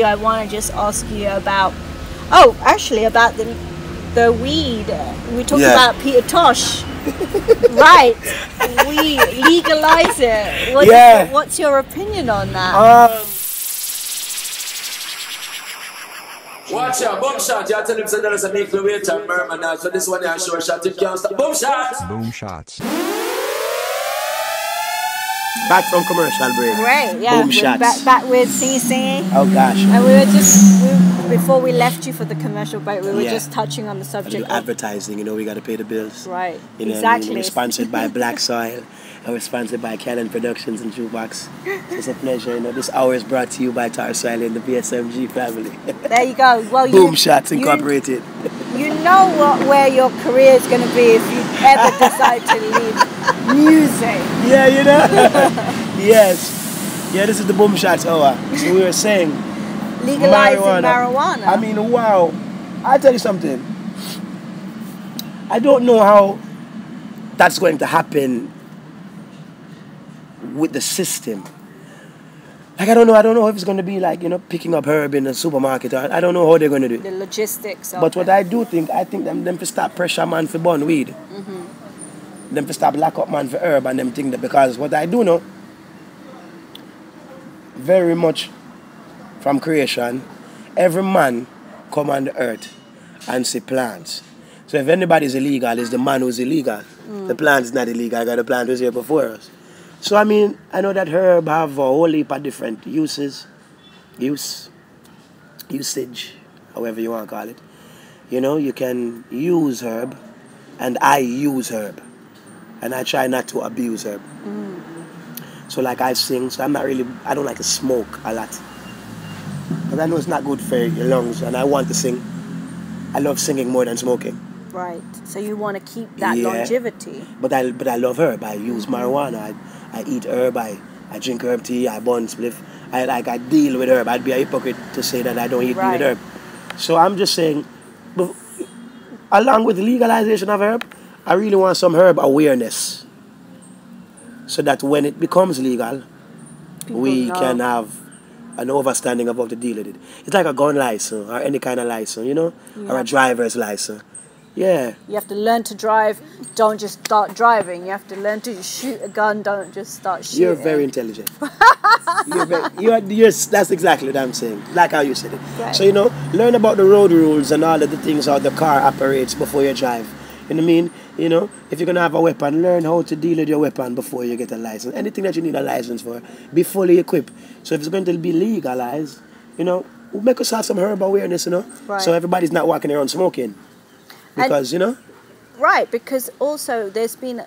I want to just ask you about, about the weed. We talked about Peter Tosh. Right. We legalize it. What's your opinion on that? Watch out, boom shot. You tell him so there's a make the way to Merman now. So this one is sure shot. It can't stop. Boom shot. Boom shots. Back from commercial break. Great, yeah. Boom shots. Back with singing. Oh gosh. And before we left you for the commercial break, we were just touching on the subject of advertising. You know, we got to pay the bills. Right. You know, exactly. We're sponsored by Black Soil. And we're sponsored by Canon Productions and Jukebox. So it's a pleasure. You know, this hour is brought to you by Tarrus and the BSMG family. There you go. Well, Boom Shots Incorporated. You know where your career is going to be if you ever decide to leave music. Yeah, you know. Yes. Yeah, this is the Boom Shots hour. So we were saying legalizing marijuana. I mean, wow. I'll tell you something. I don't know how that's going to happen with the system. Like, I don't know if it's going to be like, you know, picking up herb in the supermarket. I don't know how they're going to do it. The logistics of But what I do think, them to stop pressure man for burn weed. Them to stop lock up man for herb and them think that, because what I do know, very much from creation, every man come on the earth and see plants. So if anybody's illegal, it's the man who's illegal. The plant is not illegal, because the plant was here before us. So I mean, I know that herb have a whole heap of different usage, however you want to call it. You know, you can use herb, and I use herb. And I try not to abuse herb. So like I sing, so I don't like to smoke a lot. Because I know it's not good for your lungs, and I want to sing. I love singing more than smoking. Right. So you want to keep that longevity. But I love herb. I use marijuana. I eat herb. I drink herb tea. I burn spliff. I deal with herb. I'd be a hypocrite to say that I don't eat with herb. So I'm just saying, along with the legalization of herb, I really want some herb awareness. So that when it becomes legal, we can have an understanding of how to deal with it. It's like a gun license or any kind of license, you know? Or a driver's license. Yeah. You have to learn to drive. Don't just start driving. You have to learn to shoot a gun. Don't just start shooting. You're very intelligent. That's exactly what I'm saying. Like how you said it. Right. So, you know, learn about the road rules and all of the things how the car operates before you drive. You know what I mean? You know, if you're going to have a weapon, learn how to deal with your weapon before you get a license. Anything that you need a license for, be fully equipped. So if it's going to be legalized, you know, we'll make us have some herb awareness, you know? Right. So everybody's not walking around smoking. Because, you know? Right, because also there's been,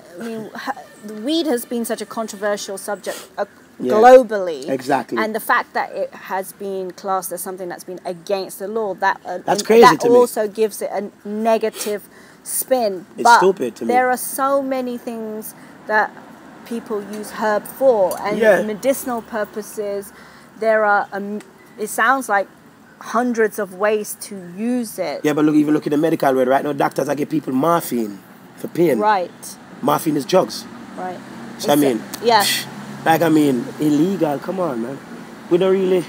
weed has been such a controversial subject globally. Exactly. And the fact that it has been classed as something that's been against the law, that's crazy that to me. also gives it a negative spin. It's stupid to me. There are so many things that people use herb for, and medicinal purposes. There are, it sounds like, hundreds of ways to use it. Yeah, but even look at the medical world right now. Doctors are giving people morphine for pain. Right. Morphine is drugs. Right. So illegal. Come on, man. We don't really.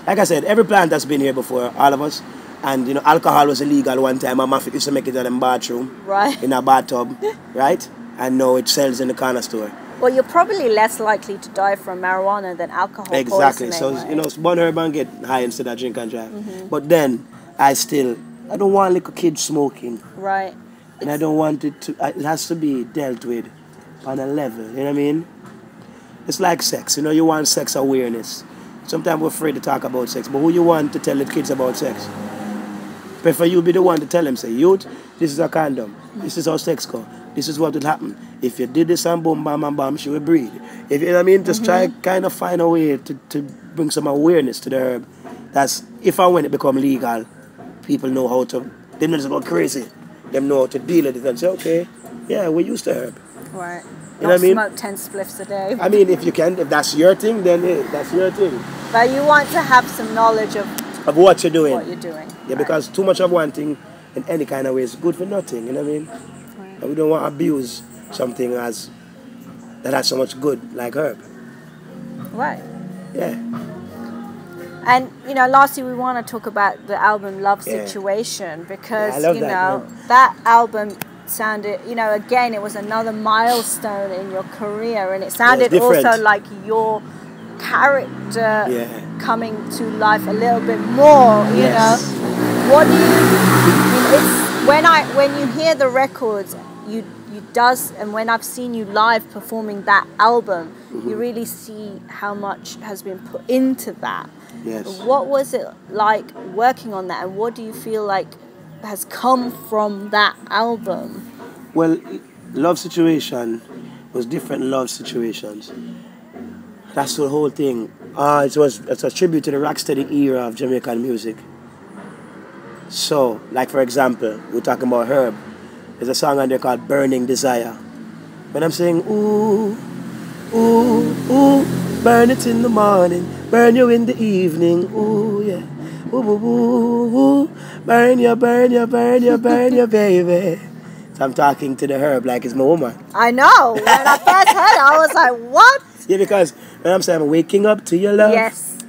Like I said, every plant has been here before, all of us. And you know, alcohol was illegal one time. My mom used to make it in a bathroom, right? In a bathtub, right? And now it sells in the corner store. Well, you're probably less likely to die from marijuana than alcohol exactly. poisoning. So, you know, burn herb and get high instead of drink and drive. But then, I don't want little kids smoking. Right. And I don't want it has to be dealt with on a level, you know what I mean? It's like sex, you know, you want sex awareness. Sometimes we're afraid to talk about sex, but who you want to tell the kids about sex? Prefer you be the one to tell them, say, youth, this is a condom. This is how sex go. This is what will happen. If you did this and boom, bam, bam, bam, she will breed. If you know what I mean, just try kind of find a way to bring some awareness to the herb. That's if and when it become legal, people know how to. They don't just go crazy. They know how to deal with it and say, okay, yeah, we're used to herb. Right. You know what I mean? Smoke 10 spliffs a day. I mean, if you can, if that's your thing, then hey, that's your thing. But you want to have some knowledge of what you're doing. What you're doing. Yeah, because too much of one thing in any kind of way is good for nothing, you know what I mean? Right. And we don't want to abuse something that has so much good, like herb. Right. Yeah. And you know, lastly, we want to talk about the album Love Situation, because I love you know that album sounded, you know, again, it was another milestone in your career, and it sounded also like your character coming to life a little bit more. You know, what do you? It's when you hear the records, you does, and when I've seen you live performing that album, you really see how much has been put into that. Yes. What was it like working on that, and what do you feel like has come from that album? Well, Love Situation was different love situations. That's the whole thing. It's a tribute to the rocksteady era of Jamaican music. So, like for example, we're talking about Herb. There's a song on there called Burning Desire. When I'm saying, ooh, ooh, ooh, burn it in the morning, burn you in the evening, ooh, yeah. Ooh, ooh, ooh, ooh, burn you, burn you, burn you, burn you, baby. So I'm talking to the Herb like it's my woman. I know. When I first heard it, I was like, what? Yeah, because when I'm saying I'm waking up to your love,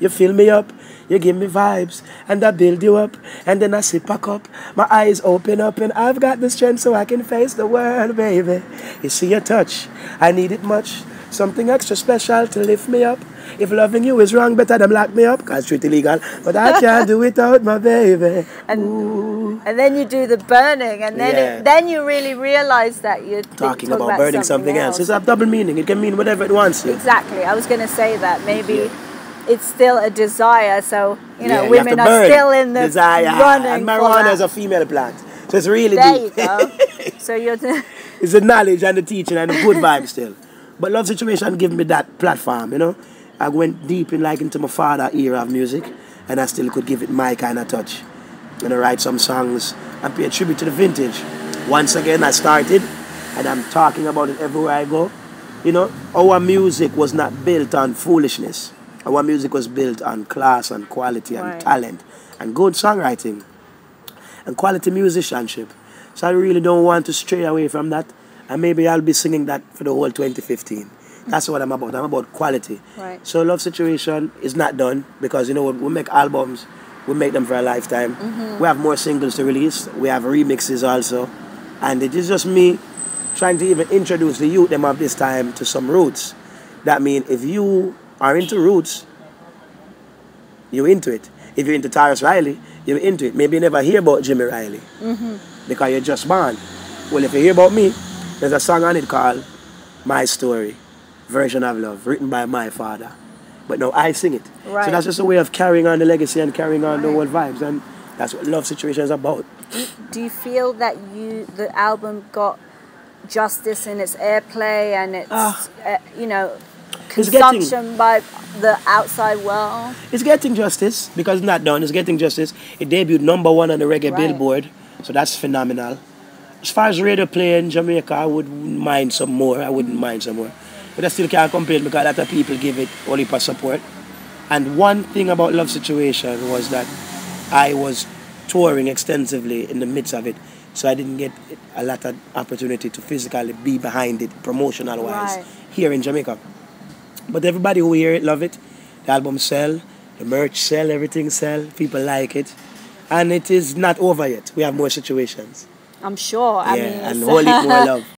you fill me up, you give me vibes, and I build you up, and then I sit back up, my eyes open up, and I've got the strength so I can face the world, baby. You see your touch, I need it much, something extra special to lift me up. If loving you is wrong, better than lock me up, because it's illegal, but I can't do without my baby. And then you do the burning, and then then you really realize that you're talking about burning something else. It's a double meaning. It can mean whatever it wants to. Exactly. I was going to say that maybe it's still a desire. So you know, women are still in the desire. running. And marijuana is a female plant, so it's really deep. You go. So you're. It's the knowledge and the teaching and the good vibe still. But Love Situation gave me that platform. You know, I went deep into my father era of music, and I still could give it my kind of touch. And I write some songs and pay a tribute to the vintage. Once again, I started, and I'm talking about it everywhere I go. You know, our music was not built on foolishness. Our music was built on class and quality and talent and good songwriting and quality musicianship. So I really don't want to stray away from that. And maybe I'll be singing that for the whole 2015. That's what I'm about. I'm about quality. Right. So Love Situation is not done because, you know, we make albums. We make them for a lifetime. We have more singles to release. We have remixes also. And it is just me trying to even introduce the youth them of this time to some roots. That means if you are into roots, you're into it. If you're into Tarrus Riley, you're into it. Maybe you never hear about Jimmy Riley because you're just born. Well, if you hear about me, there's a song on it called My Story, Version of Love, written by my father. But now I sing it. Right. So that's just a way of carrying on the legacy and carrying on the whole vibes. And that's what Love Situation is about. Do you feel that the album got justice in its airplay and its, you know, consumption by the outside world? It's getting justice because it's not done. It's getting justice. It debuted #1 on the reggae Billboard. So that's phenomenal. As far as radio play in Jamaica, I wouldn't mind some more. But I still can't complain because a lot of people give it all heap of support. And one thing about Love Situation was that I was touring extensively in the midst of it, so I didn't get a lot of opportunity to physically be behind it, promotional-wise, here in Jamaica. But everybody who hear it love it. The album sell, the merch sell, everything sell. People like it. And it is not over yet. We have more situations. I'm sure. I mean, and a whole heap more love.